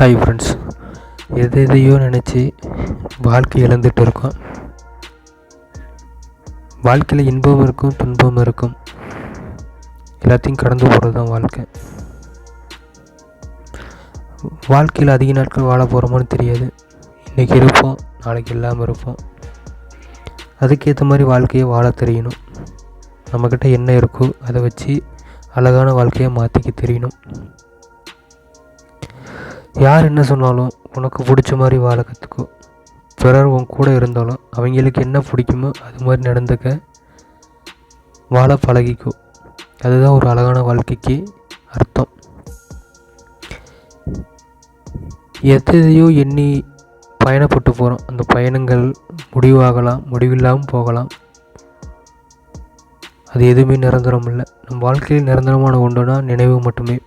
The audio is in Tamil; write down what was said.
ஹாய் ஃப்ரெண்ட்ஸ், எதையோ நினச்சி வாழ்க்கை இழந்துட்டு இருக்கோம். வாழ்க்கையில் இன்பம் இருக்கும், துன்பம் இருக்கும். எல்லாத்தையும் கடந்து போகிறது தான் வாழ்க்கை. வாழ்க்கையில் அதிக நாட்கள் வாழ போகிறோமோன்னு தெரியாது. இன்றைக்கி இருப்போம், நாளைக்கு இல்லாமல் இருப்போம். அதுக்கேற்ற மாதிரி வாழ்க்கையை வாழ தெரியணும். நம்மக்கிட்ட என்ன இருக்கோ அதை வச்சு அழகான வாழ்க்கையை மாற்றிக்க தெரியணும். யார் என்ன சொன்னாலும் உனக்கு பிடிச்ச மாதிரி வாழ கற்றுக்கோ. பிறர் உன் கூட இருந்தாலும் அவங்களுக்கு என்ன பிடிக்குமோ அது மாதிரி நடந்துக்க வாழ பழகிக்கோ. அதுதான் ஒரு அழகான வாழ்க்கைக்கு அர்த்தம். எதையோ எண்ணி பயணப்பட்டு போகிறோம். அந்த பயணங்கள் முடிவாகலாம், முடிவில்லாமல் போகலாம். அது எதுவுமே நிரந்தரம் இல்லை. நம் வாழ்க்கையில் நிரந்தரமான ஒன்றுனா நினைவு மட்டுமே.